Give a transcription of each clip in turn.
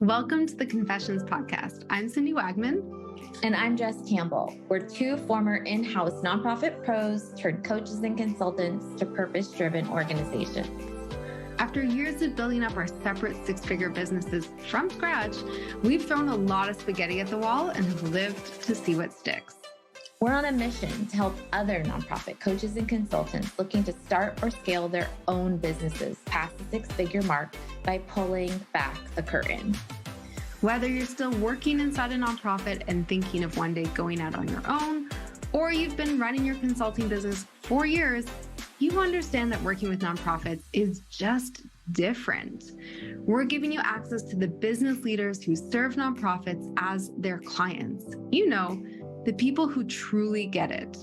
Welcome to the Confessions Podcast. I'm Cindy Wagman. And I'm Jess Campbell. We're two former in-house nonprofit pros turned coaches and consultants to purpose-driven organizations. After years of building up our separate six-figure businesses from scratch, we've thrown a lot of spaghetti at the wall and have lived to see what sticks. We're on a mission to help other nonprofit coaches and consultants looking to start or scale their own businesses past the six-figure mark by pulling back the curtain. Whether you're still working inside a nonprofit and thinking of one day going out on your own, or you've been running your consulting business for years, you understand that working with nonprofits is just different. We're giving you access to the business leaders who serve nonprofits as their clients. You know, the people who truly get it.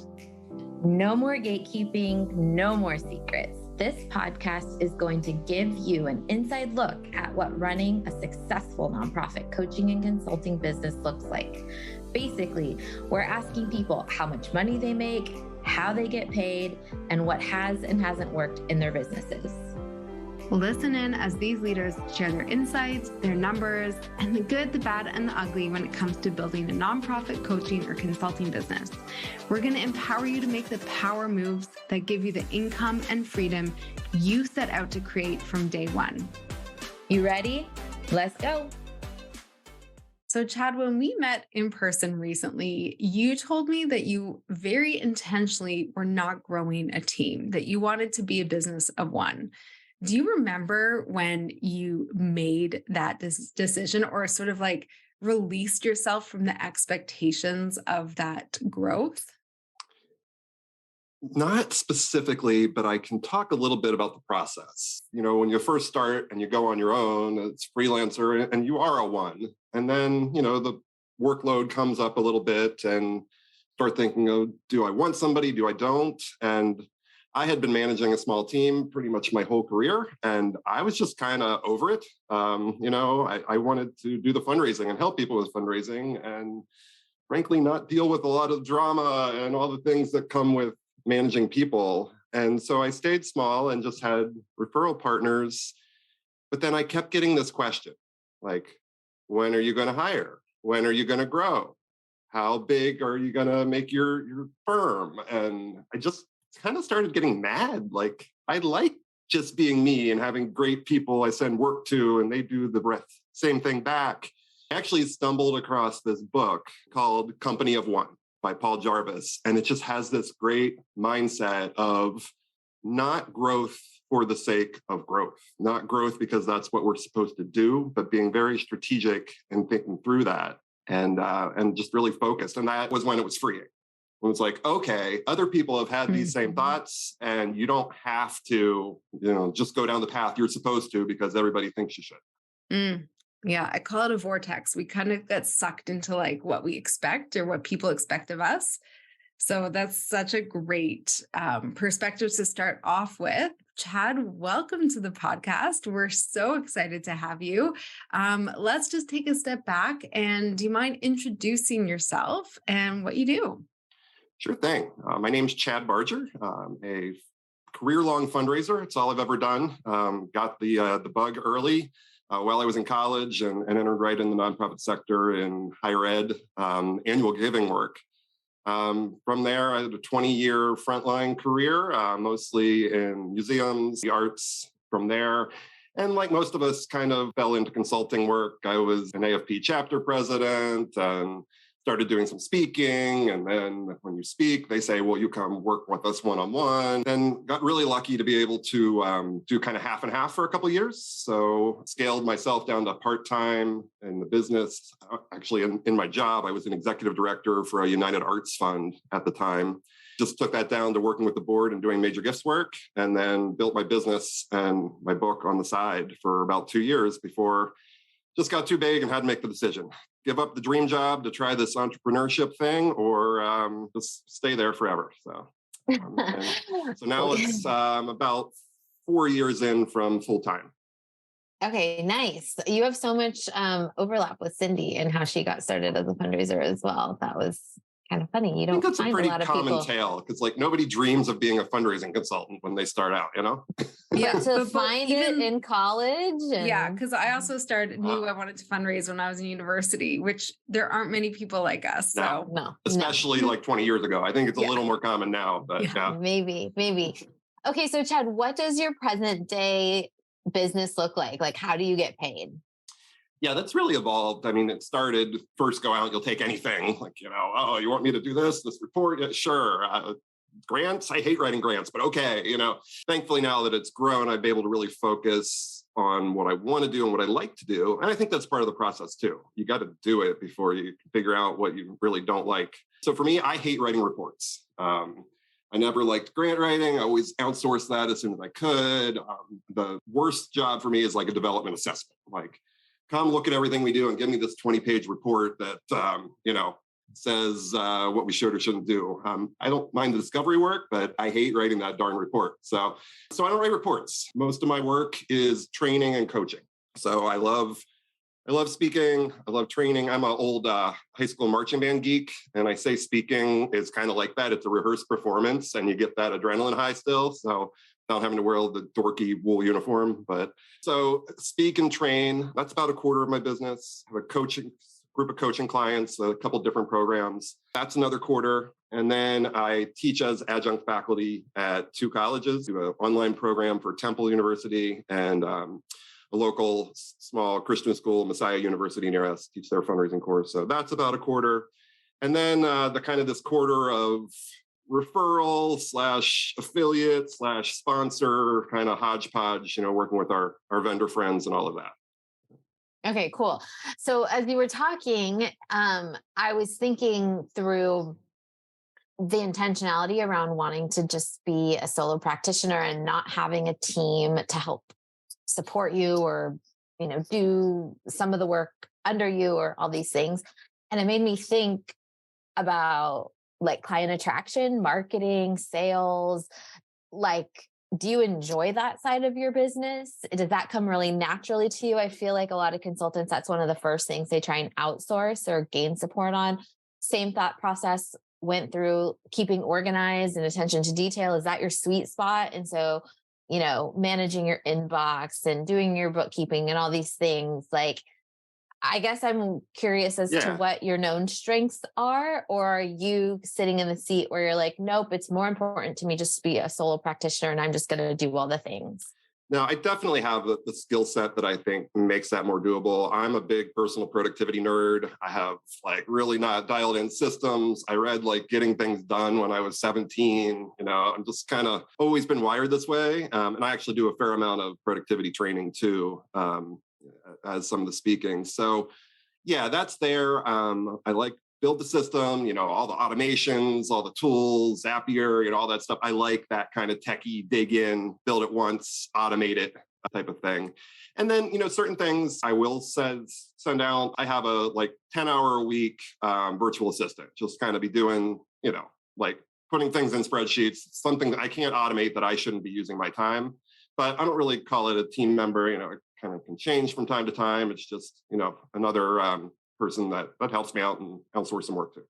No more gatekeeping, no more secrets. This podcast is going to give you an inside look at what running a successful nonprofit coaching and consulting business looks like. Basically, we're asking people how much money they make, how they get paid, and what has and hasn't worked in their businesses. Listen in as these leaders share their insights, their numbers, and the good, the bad, and the ugly when it comes to building a nonprofit coaching or consulting business. We're going to empower you to make the power moves that give you the income and freedom you set out to create from day one. You ready? Let's go. So Chad, when we met in person recently, you told me that you very intentionally were not growing a team, that you wanted to be a business of one. Do you remember when you made that decision or sort of like released yourself from the expectations of that growth? Not specifically, but I can talk a little bit about the process. You know, when you first start and you go on your own, it's freelancer and you are a one. And then, you know, the workload comes up a little bit and start thinking, oh, do I want somebody? Do I don't? And I had been managing a small team pretty much my whole career, and I was just kind of over it. I wanted to do the fundraising and help people with fundraising and frankly, not deal with a lot of drama and all the things that come with managing people. And so I stayed small and just had referral partners. But then I kept getting this question, like, when are you going to hire? When are you going to grow? How big are you going to make your firm? And I just kind of started getting mad. Like, I like just being me and having great people I send work to and they do the same thing back. I actually stumbled across this book called Company of One by Paul Jarvis. And it just has this great mindset of not growth for the sake of growth, not growth because that's what we're supposed to do, but being very strategic and thinking through that and just really focused. And that was when it was freeing. It was like, okay, other people have had these same thoughts and you don't have to, just go down the path you're supposed to because everybody thinks you should. Yeah, I call it a vortex. We kind of get sucked into like what we expect or what people expect of us. So that's such a great perspective to start off with. Chad, welcome to the podcast. We're so excited to have you. Let's just take a step back and do you mind introducing yourself and what you do? Sure thing. My name's Chad Barger. I'm a career-long fundraiser. It's all I've ever done. Got the bug early while I was in college and entered right in the nonprofit sector in higher ed, annual giving work. From there, I had a 20-year frontline career, mostly in museums, the arts from there. And like most of us kind of fell into consulting work. I was an AFP chapter president and started doing some speaking. And then when you speak, they say, well, you come work with us one-on-one. And got really lucky to be able to do kind of half and half for a couple of years. So scaled myself down to part-time in the business. Actually, in my job, I was an executive director for a United Arts Fund at the time. Just took that down to working with the board and doing major gifts work, and then built my business and my book on the side for about 2 years before just got too big and had to make the decision. Give up the dream job to try this entrepreneurship thing or just stay there forever. So now it's about 4 years in from full time. Okay, nice. You have so much overlap with Cindy and how she got started as a fundraiser as well. That was kind of funny. You I think don't that's a find a pretty lot of common people. tale because like nobody dreams of being a fundraising consultant when they start out, you know? Yeah, To find it in college. Yeah, because I also knew I wanted to fundraise when I was in university, which there aren't many people like us. So No, especially like 20 years ago. I think it's a Yeah. little more common now, but yeah. Maybe. Okay, so Chad, what does your present day business look like? Like, how do you get paid? Yeah, that's really evolved. I mean, it started first go out, you'll take anything. Like, you know, oh, you want me to do this report? Yeah, sure. Grants, I hate writing grants, but okay. You know, thankfully now that it's grown, I've been able to really focus on what I want to do and what I like to do. And I think that's part of the process too. You got to do it before you figure out what you really don't like. So for me, I hate writing reports. I never liked grant writing. I always outsourced that as soon as I could. The worst job for me is like a development assessment. Like, come look at everything we do and give me this 20-page report that, you know, says what we should or shouldn't do. I don't mind the discovery work, but I hate writing that darn report. So I don't write reports. Most of my work is training and coaching. So I love speaking. I love training. I'm an old high school marching band geek. And I say speaking is kind of like that. It's a rehearsed performance and you get that adrenaline high still. So not having to wear the dorky wool uniform. But so speak and train, that's about a quarter of my business. I have a group of coaching clients, a couple different programs. That's another quarter. And then I teach as adjunct faculty at 2 colleges, do an online program for Temple University and a local small Christian school, Messiah University near us, teach their fundraising course. So that's about a quarter. And then the kind of this quarter of referral / affiliate / sponsor kind of hodgepodge, you know, working with our vendor friends and all of that. Okay, cool. So as you were talking, I was thinking through the intentionality around wanting to just be a solo practitioner and not having a team to help support you or, you know, do some of the work under you or all these things. And it made me think about like client attraction, marketing, sales. Like, do you enjoy that side of your business? Does that come really naturally to you? I feel like a lot of consultants, that's one of the first things they try and outsource or gain support on. Same thought process went through keeping organized and attention to detail. Is that your sweet spot? And so, you know, managing your inbox and doing your bookkeeping and all these things, like, I guess I'm curious as to what your known strengths are, or are you sitting in the seat where you're like, nope, it's more important to me just to be a solo practitioner and I'm just going to do all the things? No, I definitely have the skill set that I think makes that more doable. I'm a big personal productivity nerd. I have like really not dialed in systems. I read like Getting Things Done when I was 17. You know, I'm just kind of always been wired this way. And I actually do a fair amount of productivity training too. As some of the speaking. So yeah, that's there. I like build the system, you know, all the automations, all the tools, Zapier, you know, all that stuff. I like that kind of techie, dig in, build it once, automate it type of thing. And then, you know, certain things I will send out. I have a like 10-hour a week virtual assistant, just kind of be doing, you know, like putting things in spreadsheets, something that I can't automate that I shouldn't be using my time. But I don't really call it a team member, you know, it kind of can change from time to time. It's just, you know, another person that helps me out and outsource some work too.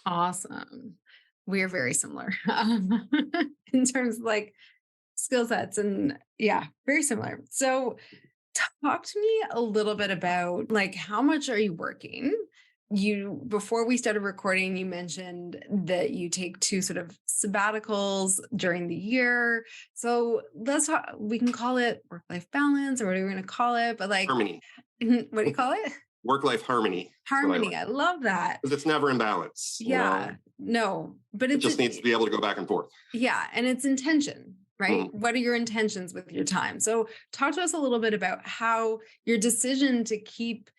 Awesome. We are very similar in terms of like skill sets and yeah, very similar. So talk to me a little bit about like, how much are you working? Before we started recording, you mentioned that you take 2 sort of sabbaticals during the year. So let's talk, we can call it work-life balance or whatever we're going to call it, but like harmony. What do you call it? Work-life harmony. Harmony. I love that. Because it's never in balance. Yeah. No, but it just needs to be able to go back and forth. Yeah. And it's intention, right? Mm-hmm. What are your intentions with your time? So talk to us a little bit about how your decision to keep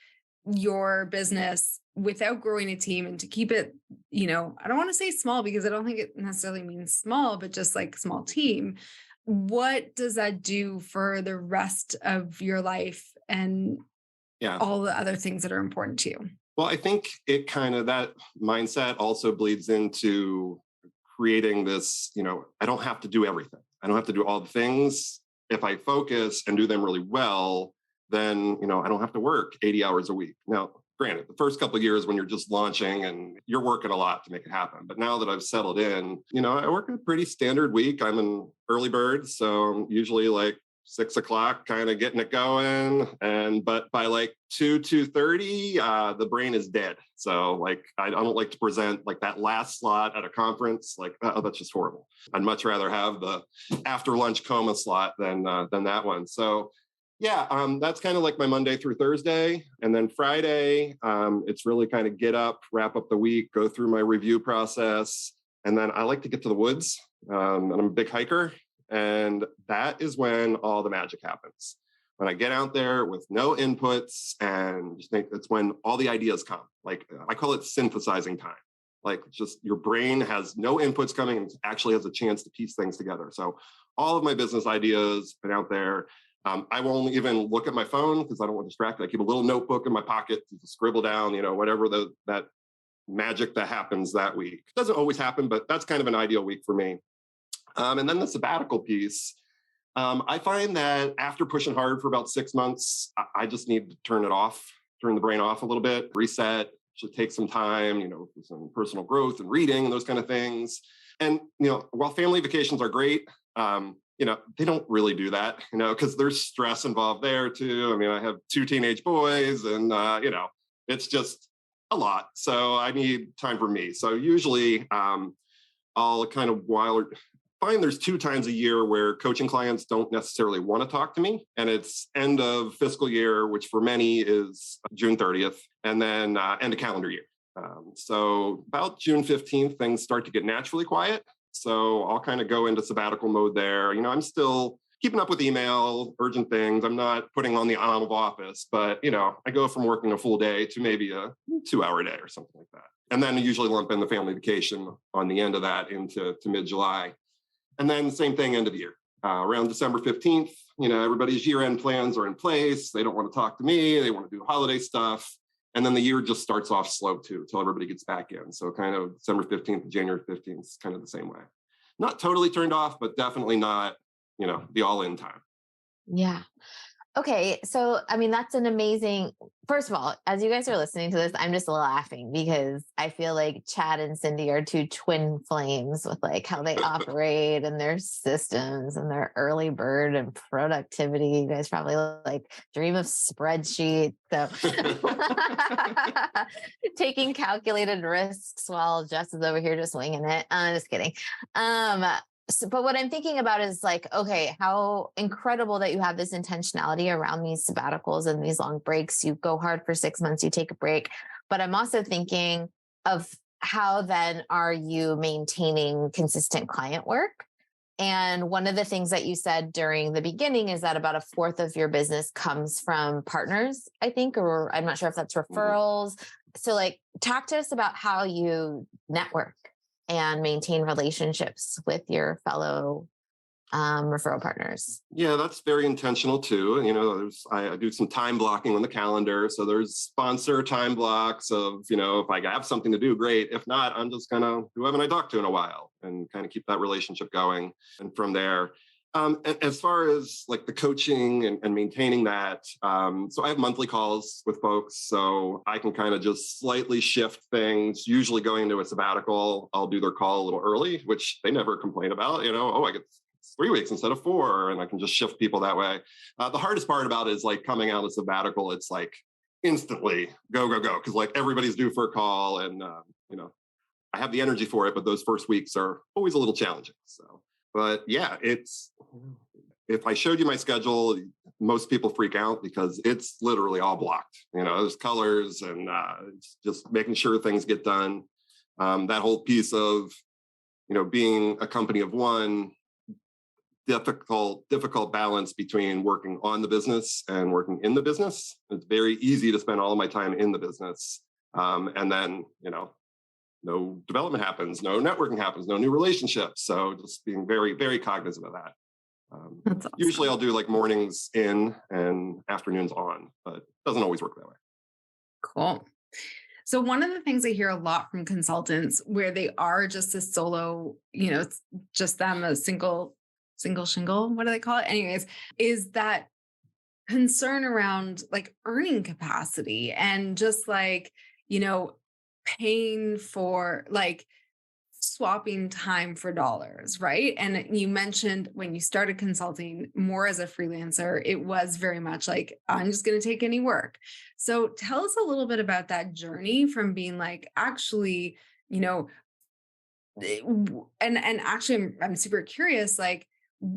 your business without growing a team and to keep it, you know, I don't want to say small because I don't think it necessarily means small, but just like small team. What does that do for the rest of your life and all the other things that are important to you? Well, I think it kind of, that mindset also bleeds into creating this, you know, I don't have to do everything. I don't have to do all the things. If I focus and do them really well, then, you know, I don't have to work 80 hours a week. Now, granted, the first couple of years when you're just launching and you're working a lot to make it happen. But now that I've settled in, I work a pretty standard week. I'm an early bird, so I'm usually like 6:00, kind of getting it going. But by like 2:30, the brain is dead. So like, I don't like to present like that last slot at a conference. Like, oh, that's just horrible. I'd much rather have the after lunch coma slot than that one. So yeah, that's kind of like my Monday through Thursday. And then Friday, it's really kind of get up, wrap up the week, go through my review process. And then I like to get to the woods. And I'm a big hiker. And that is when all the magic happens. When I get out there with no inputs and just think that's when all the ideas come. Like I call it synthesizing time. Like just your brain has no inputs coming and actually has a chance to piece things together. So all of my business ideas been out there. I won't even look at my phone because I don't want to distract. I keep a little notebook in my pocket to scribble down, whatever that magic that happens that week. It doesn't always happen, but that's kind of an ideal week for me. And then the sabbatical piece, I find that after pushing hard for about 6 months, I just need to turn the brain off a little bit, reset, should take some time, for some personal growth and reading and those kind of things. And, while family vacations are great, they don't really do that, because there's stress involved there too. I mean, I have 2 teenage boys and, it's just a lot. So I need time for me. So usually I'll kind of find there's 2 times a year where coaching clients don't necessarily want to talk to me. And it's end of fiscal year, which for many is June 30th, and then end of calendar year. So about June 15th, things start to get naturally quiet. So I'll kind of go into sabbatical mode there. I'm still keeping up with email, urgent things. I'm not putting on the out of office, but, I go from working a full day to maybe a 2-hour day or something like that. And then I usually lump in the family vacation on the end of that into mid-July. And then same thing, end of the year. Around December 15th, everybody's year-end plans are in place. They don't want to talk to me. They want to do holiday stuff. And then the year just starts off slow too, until everybody gets back in. So kind of December 15th to January 15th is kind of the same way. Not totally turned off, but definitely not, the all-in time. Yeah. Okay. So, I mean, that's an amazing, first of all, as you guys are listening to this, I'm just laughing because I feel like Chad and Cindy are 2 twin flames with like how they operate and their systems and their early bird and productivity. You guys probably like dream of spreadsheets. So taking calculated risks while Jess is over here just winging it. Just kidding. But what I'm thinking about is like, okay, how incredible that you have this intentionality around these sabbaticals and these long breaks. You go hard for 6 months, you take a break. But I'm also thinking of how then are you maintaining consistent client work? And one of the things that you said during the beginning is that about 1/4 of your business comes from partners, I think, or I'm not sure if that's referrals. So like, talk to us about how you network and maintain relationships with your fellow referral partners. Yeah, that's very intentional too. I do some time blocking on the calendar. So there's sponsor time blocks of, if I have something to do, great. If not, I'm just gonna, who haven't I talked to in a while, and kind of keep that relationship going. And from there, as far as like the coaching and maintaining that, so I have monthly calls with folks, so I can kind of just slightly shift things. Usually going into a sabbatical, I'll do their call a little early, which they never complain about. I get 3 weeks instead of 4, and I can just shift people that way. The hardest part about it is like coming out of sabbatical, it's like instantly go, because like everybody's due for a call, and I have the energy for it, but those first weeks are always a little challenging. So. But yeah, if I showed you my schedule, most people freak out because it's literally all blocked. There's colors and it's just making sure things get done. That whole piece of, being a company of one, difficult balance between working on the business and working in the business. It's very easy to spend all of my time in the business. And then, no development happens, no networking happens, no new relationships. So just being very, very cognizant of that. That's awesome. Usually I'll do like mornings in and afternoons on, but it doesn't always work that way. Cool. So one of the things I hear a lot from consultants where they are just a solo, it's just them, a single shingle, what do they call it? Anyways, is that concern around like earning capacity and just like, paying for like swapping time for dollars, right? And you mentioned when you started consulting more as a freelancer, it was very much like, I'm just going to take any work. So tell us a little bit about that journey from being like, actually, you know, and actually I'm super curious, like,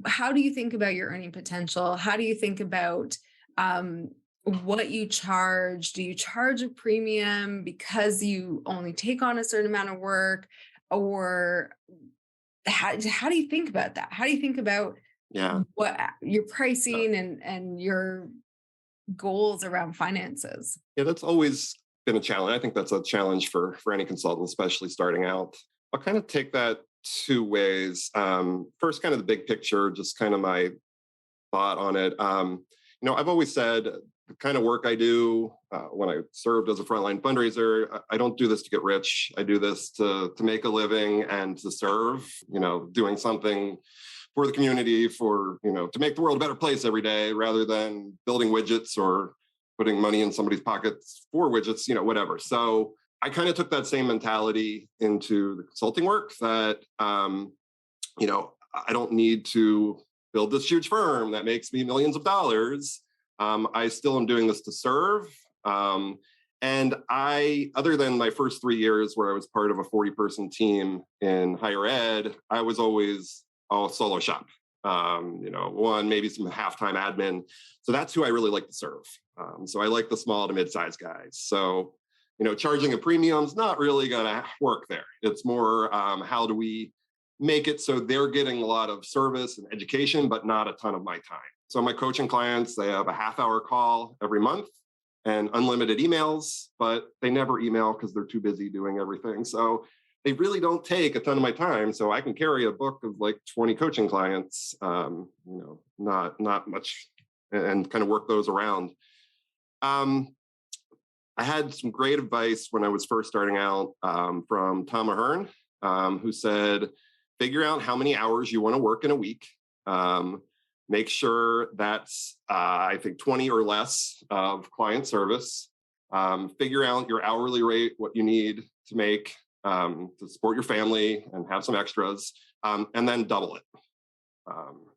how do you think about your earning potential? How do you think about um, what you charge? Do you charge a premium because you only take on a certain amount of work? Or how do you think about that? How do you think about Yeah. what your Uh, pricing and your goals around finances? yeah, that's always been a challenge. I think that's a challenge for any consultant, especially starting out. I'll kind of take that two ways. First, kind of the big picture, just kind of my thought on it. I've always said the kind of work I do when I served as a frontline fundraiser, I don't do this to get rich. I do this to make a living and to serve. Doing something for the community, to make the world a better place every day, rather than building widgets or putting money in somebody's pockets for widgets. Whatever. So I kind of took that same mentality into the consulting work that I don't need to build this huge firm that makes me millions of dollars. I still am doing this to serve. And other than my first 3 years where I was part of a 40-person team in higher ed, I was always a solo shop. One, maybe some halftime admin. So that's who I really like to serve. So I like the small to mid-sized guys. So, charging a premium is not really going to work there. It's more, how do we make it so they're getting a lot of service and education, but not a ton of my time. So my coaching clients, they have a half-hour call every month and unlimited emails, but they never email because they're too busy doing everything. So they really don't take a ton of my time. So I can carry a book of like 20 coaching clients, not much, and kind of work those around. I had some great advice when I was first starting out from Tom Ahern, who said, figure out how many hours you want to work in a week. Make sure that's, I think, 20 or less of client service. Figure out your hourly rate, what you need to make to support your family and have some extras, and then double it,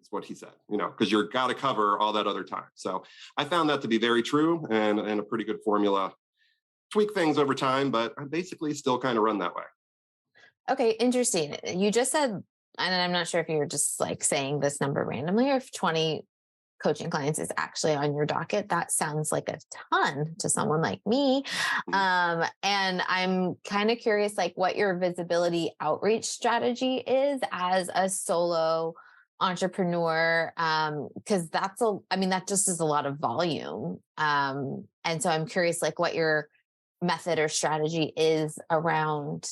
is what he said, because you've got to cover all that other time. So I found that to be very true and a pretty good formula. Tweak things over time, but I basically still kind of run that way. Okay, interesting. You just said, and I'm not sure if you're just like saying this number randomly or if 20 coaching clients is actually on your docket. That sounds like a ton to someone like me. And I'm kind of curious, like what your visibility outreach strategy is as a solo entrepreneur. Cause that just is a lot of volume. And so I'm curious, like what your method or strategy is around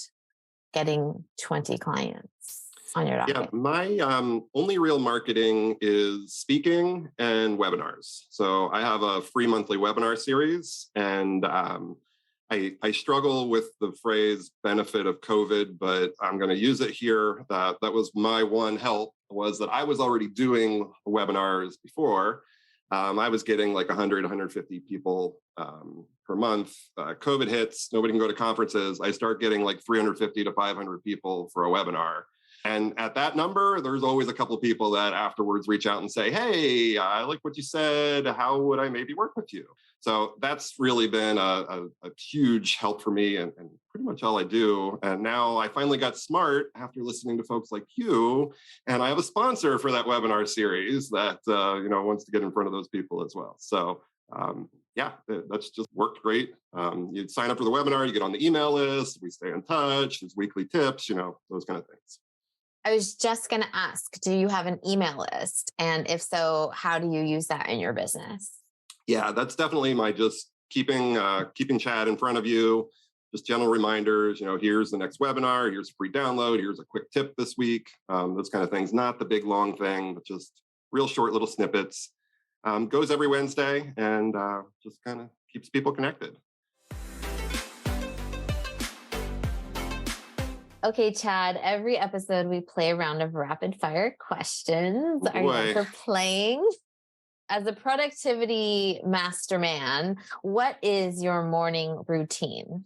getting 20 clients on your docket. Yeah, my only real marketing is speaking and webinars. So I have a free monthly webinar series, and I struggle with the phrase benefit of COVID, but I'm going to use it here. That was my one help, was that I was already doing webinars before. I was getting like 100, 150 people per month. COVID hits, nobody can go to conferences. I start getting like 350 to 500 people for a webinar. And at that number, there's always a couple of people that afterwards reach out and say, hey, I like what you said. How would I maybe work with you? So that's really been a huge help for me and pretty much all I do. And now I finally got smart after listening to folks like you. And I have a sponsor for that webinar series that, wants to get in front of those people as well. So that's just worked great. You sign up for the webinar, you get on the email list, we stay in touch, there's weekly tips, those kind of things. I was just going to ask, do you have an email list? And if so, how do you use that in your business? Yeah, that's definitely my just keeping Chad in front of you, just general reminders, here's the next webinar, here's a free download, here's a quick tip this week, those kind of things, not the big long thing, but just real short little snippets. Goes every Wednesday and just kind of keeps people connected. Okay, Chad, every episode we play a round of rapid fire questions. Are you ready for playing? as a productivity masterman, what is your morning routine?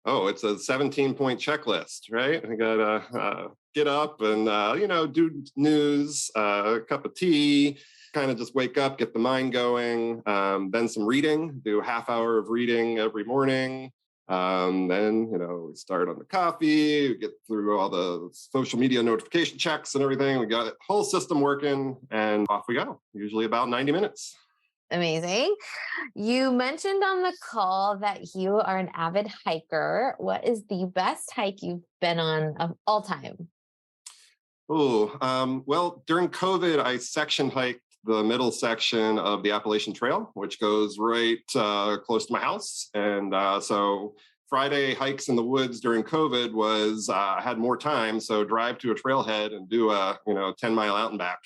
Oh, it's a 17-point checklist, right? I gotta get up and, do news, a cup of tea, kind of just wake up, get the mind going. Then some reading, do a half hour of reading every morning. Then, we start on the coffee, we get through all the social media notification checks and everything. We got the whole system working and off we go, usually about 90 minutes. Amazing. You mentioned on the call that you are an avid hiker. What is the best hike you've been on of all time? Well, during COVID, I section hiked the middle section of the Appalachian Trail, which goes right close to my house. And so Friday hikes in the woods during COVID was, I had more time. So drive to a trailhead and do a 10-mile out and back.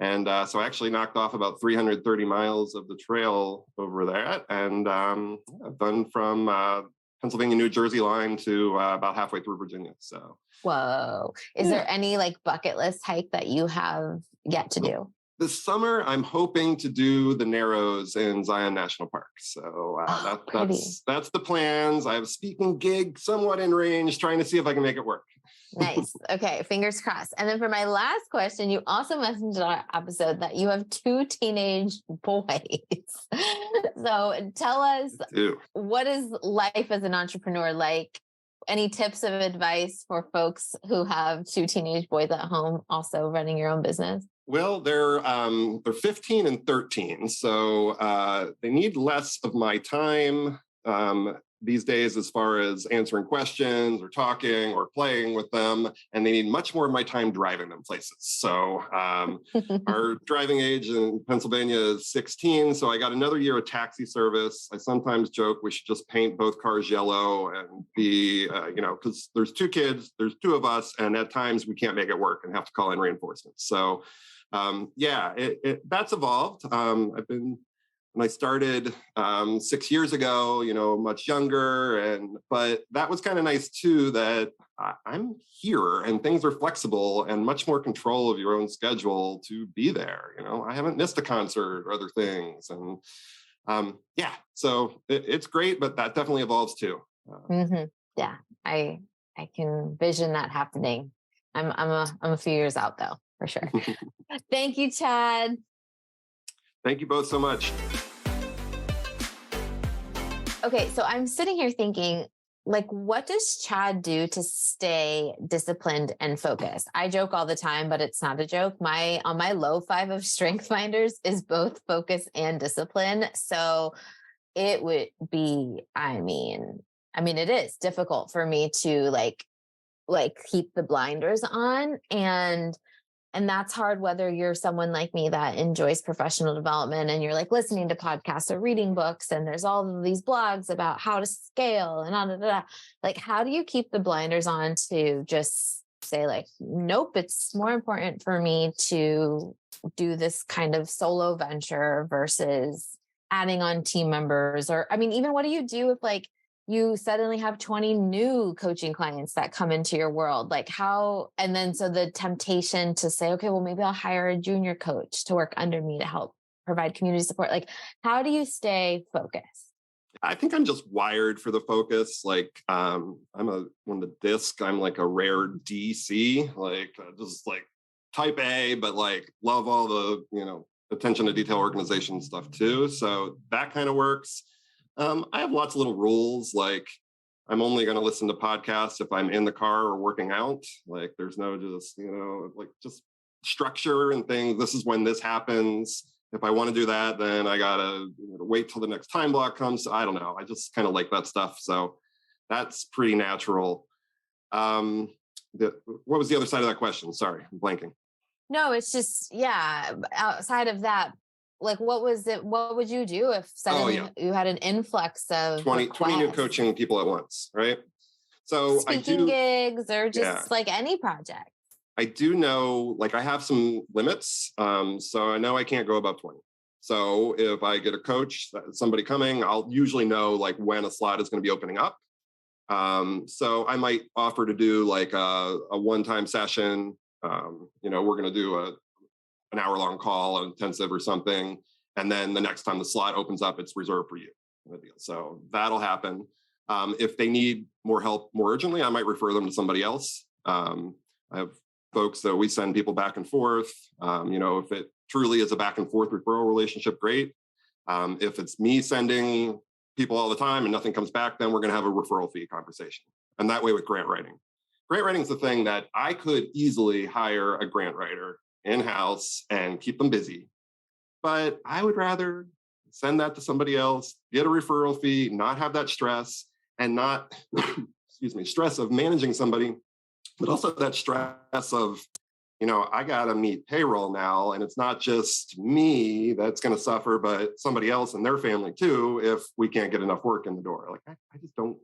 And so I actually knocked off about 330 miles of the trail over there. And I've done from Pennsylvania, New Jersey line to about halfway through Virginia. So, whoa. Is there any bucket list hike that you have yet to do? This summer, I'm hoping to do the Narrows in Zion National Park. So that's the plans. I have a speaking gig somewhat in range, trying to see if I can make it work. Nice. Okay. Fingers crossed. And then for my last question, you also mentioned in our episode that you have 2 teenage boys. So tell us, what is life as an entrepreneur like? Any tips of advice for folks who have 2 teenage boys at home, also running your own business? Well, they're 15 and 13, so they need less of my time these days as far as answering questions or talking or playing with them, and they need much more of my time driving them places. So our driving age in Pennsylvania is 16, so I got another year of taxi service. I sometimes joke we should just paint both cars yellow and be, because there's 2 kids, there's 2 of us, and at times we can't make it work and have to call in reinforcements. So that's evolved. When I started 6 years ago, much younger, but that was kind of nice too, that I'm here and things are flexible and much more control of your own schedule to be there. I haven't missed a concert or other things. And so it's great, but that definitely evolves too. Yeah, I can vision that happening. I'm a few years out though, for sure. Thank you, Chad. Thank you both so much. Okay, so I'm sitting here thinking, what does Chad do to stay disciplined and focused? I joke all the time, but it's not a joke. On my low 5 of strength finders is both focus and discipline. So it would be, it is difficult for me to keep the blinders on, and that's hard whether you're someone like me that enjoys professional development and you're listening to podcasts or reading books, and there's all of these blogs about how to scale and how do you keep the blinders on to just say nope, it's more important for me to do this kind of solo venture versus adding on team members? Or, even what do you do if you suddenly have 20 new coaching clients that come into your world? And then so the temptation to say, okay, well, maybe I'll hire a junior coach to work under me to help provide community support. How do you stay focused? I think I'm just wired for the focus. I'm on the disc, I'm a rare DC, just type A, but love all the, attention to detail organization stuff too. So that kind of works. I have lots of little rules, I'm only going to listen to podcasts if I'm in the car or working out. There's no just structure and things. This is when this happens. If I want to do that, then I got to wait till the next time block comes. I don't know. I just kind of like that stuff. So that's pretty natural. What was the other side of that question? Sorry, I'm blanking. No, it's just, outside of that, what was it? What would you do if suddenly you had an influx of 20 new coaching people at once, right? So speaking gigs or just any project. I do know, I have some limits. So I know I can't go above 20. So if I get a coach, somebody coming, I'll usually know when a slot is going to be opening up. So I might offer to do a one-time session. We're going to do an hour-long call, an intensive or something. And then the next time the slot opens up, it's reserved for you. So that'll happen. If they need more help more urgently, I might refer them to somebody else. I have folks that we send people back and forth. If it truly is a back and forth referral relationship, great. If it's me sending people all the time and nothing comes back, then we're going to have a referral fee conversation. And that way with grant writing. Grant writing is the thing that I could easily hire a grant writer in-house and keep them busy. But I would rather send that to somebody else, get a referral fee, not have that stress, and not, stress of managing somebody, but also that stress of, I got to meet payroll now, and it's not just me that's going to suffer, but somebody else and their family too, if we can't get enough work in the door. Like, I just don't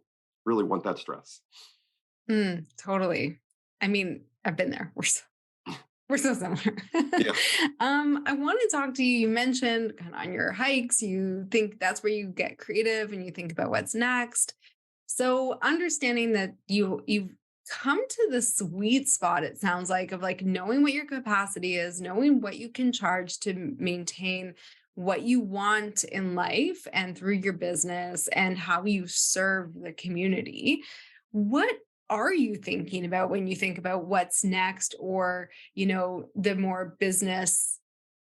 really want that stress. Totally. I mean, I've been there. We're so similar. Yeah. I want to talk to you. You mentioned kind of on your hikes, you think that's where you get creative and you think about what's next. So understanding that you've come to the sweet spot, it sounds like, of like knowing what your capacity is, knowing what you can charge to maintain what you want in life and through your business and how you serve the community. What are you thinking about when you think about what's next, or, the more business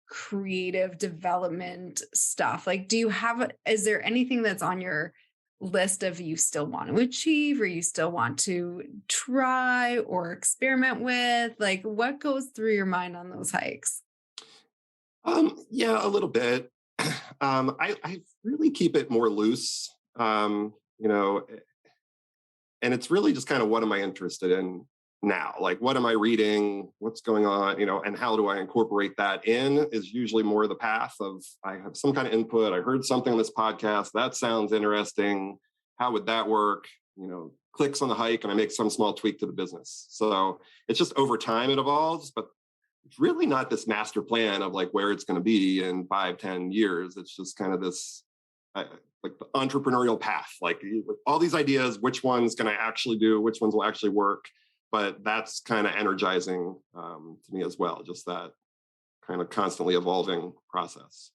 creative development stuff? Like, is there anything that's on your list of you still want to achieve, or you still want to try or experiment with? Like, what goes through your mind on those hikes? Yeah, a little bit. I really keep it more loose, and it's really just kind of, what am I interested in now? Like, what am I reading? What's going on? And how do I incorporate that in is usually more the path of, I have some kind of input. I heard something on this podcast. That sounds interesting. How would that work? Clicks on the hike and I make some small tweak to the business. So it's just over time it evolves, but it's really not this master plan of like where it's going to be in 5-10 years. It's just kind of this, like the entrepreneurial path, like all these ideas, which one's going to actually do, which ones will actually work. But that's kind of energizing to me as well, just that kind of constantly evolving process.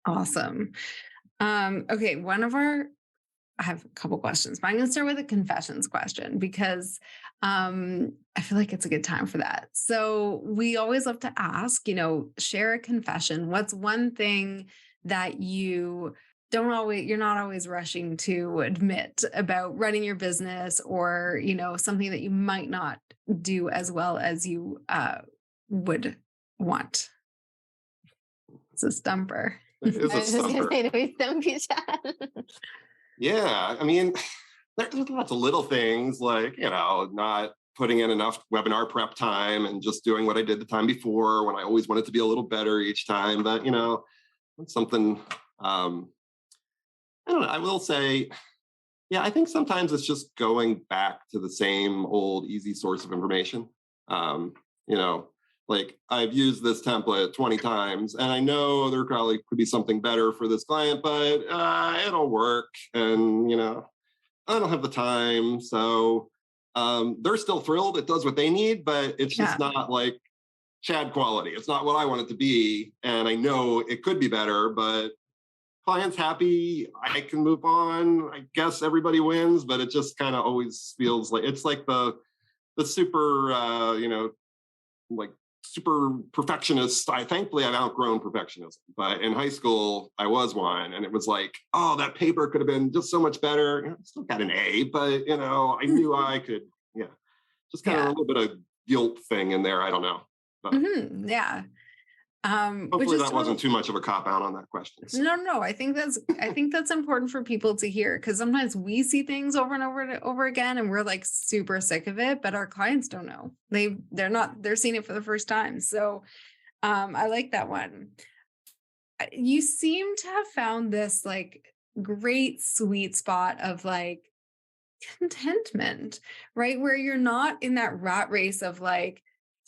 Awesome. Okay. I have a couple questions, but I'm going to start with a confessions question because I feel like it's a good time for that. So we always love to ask, share a confession. What's one thing that you're not always rushing to admit about running your business, or, something that you might not do as well as you would want? It's a stumper. It is a stumper. I was just going to say, stump you, Chad. Yeah. I mean, there's lots of little things like, not putting in enough webinar prep time and just doing what I did the time before when I always wanted to be a little better each time. But, it's something, I don't know. I will say, yeah, I think sometimes it's just going back to the same old easy source of information. Like I've used this template 20 times and I know there probably could be something better for this client, but it'll work. And, I don't have the time. So they're still thrilled. It does what they need, but it's just not like Chad quality. It's not what I want it to be. And I know it could be better, but client's happy. I can move on. I guess everybody wins, but it just kind of always feels like it's like the super, like super perfectionist. Thankfully I've outgrown perfectionism, but in high school I was one, and it was like, oh, that paper could have been just so much better. I still got an A, but I knew I could, just kind of a little bit of guilt thing in there. I don't know. But yeah. Hopefully that wasn't too much of a cop out on that question. No. I think that's important for people to hear, because sometimes we see things over and over again and we're like super sick of it, but our clients don't know. They're seeing it for the first time. So I like that one. You seem to have found this like great sweet spot of like contentment, right? Where you're not in that rat race of like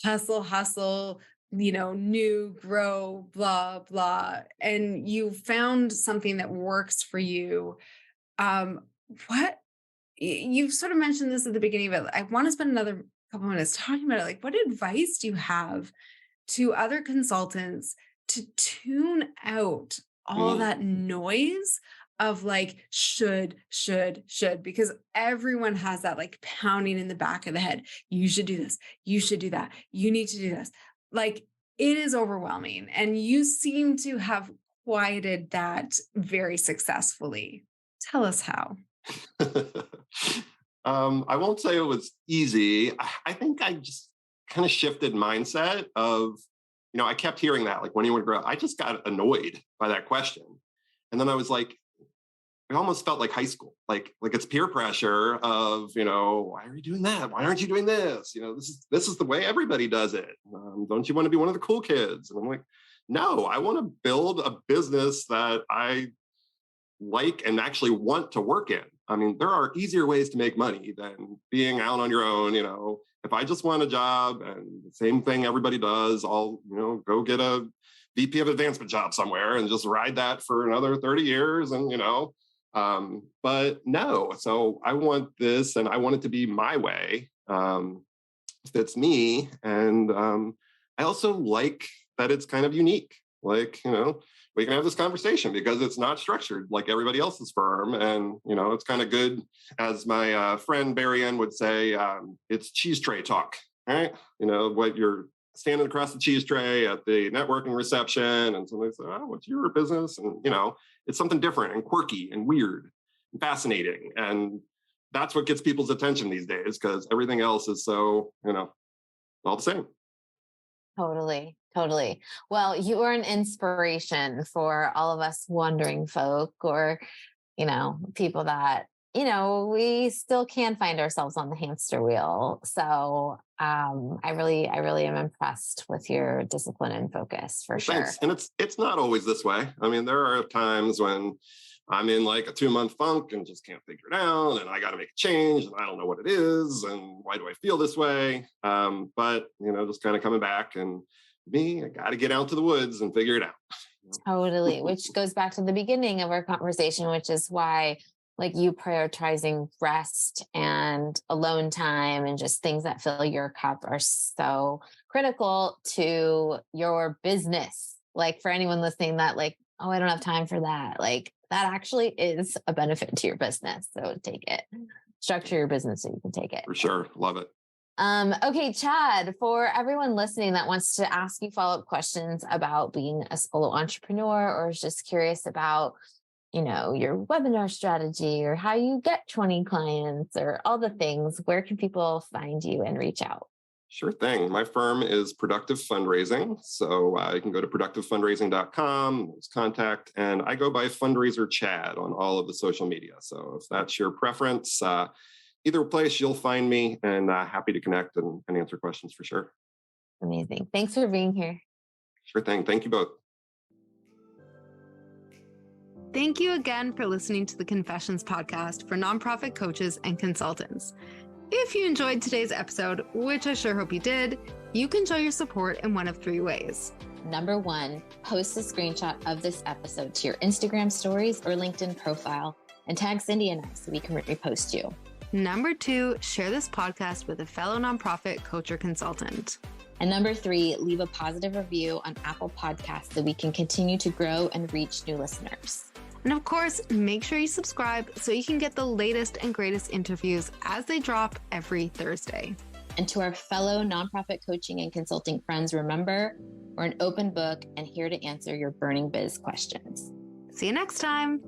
hustle, new, grow, blah, blah. And you found something that works for you. What you've sort of mentioned this at the beginning, but I want to spend another couple minutes talking about it. Like, what advice do you have to other consultants to tune out all that noise of like, should, because everyone has that like pounding in the back of the head. You should do this. You should do that. You need to do this. Like, it is overwhelming. And you seem to have quieted that very successfully. Tell us how. I won't say it was easy. I think I just kind of shifted mindset of, I kept hearing that, like, when you want to grow, I just got annoyed by that question. And then I was like, it almost felt like high school, like it's peer pressure of, why are you doing that? Why aren't you doing this? This is the way everybody does it. Don't you want to be one of the cool kids? And I'm like, no, I want to build a business that I like and actually want to work in. I mean, there are easier ways to make money than being out on your own. If I just want a job and the same thing everybody does, I'll, go get a VP of advancement job somewhere and just ride that for another 30 years. And, but no, so I want this and I want it to be my way. Fits me. And I also like that it's kind of unique. Like, we can have this conversation because it's not structured like everybody else's firm. And, it's kind of good, as my friend Barry Ann would say, it's cheese tray talk, right? What you're standing across the cheese tray at the networking reception and somebody says, oh, what's your business? And, it's something different and quirky and weird and fascinating. And that's what gets people's attention these days because everything else is so, all the same. Totally. Well, you are an inspiration for all of us wandering folk or, people that, we still can find ourselves on the hamster wheel. So I really am impressed with your discipline and focus for sure. Thanks. And it's not always this way. I mean, there are times when I'm in like a 2-month funk and just can't figure it out. And I got to make a change and I don't know what it is. And why do I feel this way? But, just kind of coming back and I got to get out to the woods and figure it out. Totally. Which goes back to the beginning of our conversation, which is why like you prioritizing rest and alone time and just things that fill your cup are so critical to your business. Like for anyone listening that like, oh, I don't have time for that. Like that actually is a benefit to your business. So take it, structure your business so you can take it. For sure. Love it. Okay, Chad, for everyone listening that wants to ask you follow-up questions about being a solo entrepreneur or is just curious about, your webinar strategy or how you get 20 clients or all the things, where can people find you and reach out? Sure thing. My firm is Productive Fundraising. So you can go to productivefundraising.com, there's contact, and I go by Fundraiser Chad on all of the social media. So if that's your preference, either place you'll find me and happy to connect and answer questions for sure. Amazing. Thanks for being here. Sure thing. Thank you both. Thank you again for listening to the Confessions podcast for nonprofit coaches and consultants. If you enjoyed today's episode, which I sure hope you did, you can show your support in one of 3 ways. Number 1, post a screenshot of this episode to your Instagram stories or LinkedIn profile and tag Cindy and I so we can repost you. Number 2, share this podcast with a fellow nonprofit coach or consultant. And number 3, leave a positive review on Apple Podcasts so we can continue to grow and reach new listeners. And of course, make sure you subscribe so you can get the latest and greatest interviews as they drop every Thursday. And to our fellow nonprofit coaching and consulting friends, remember, we're an open book and here to answer your burning biz questions. See you next time.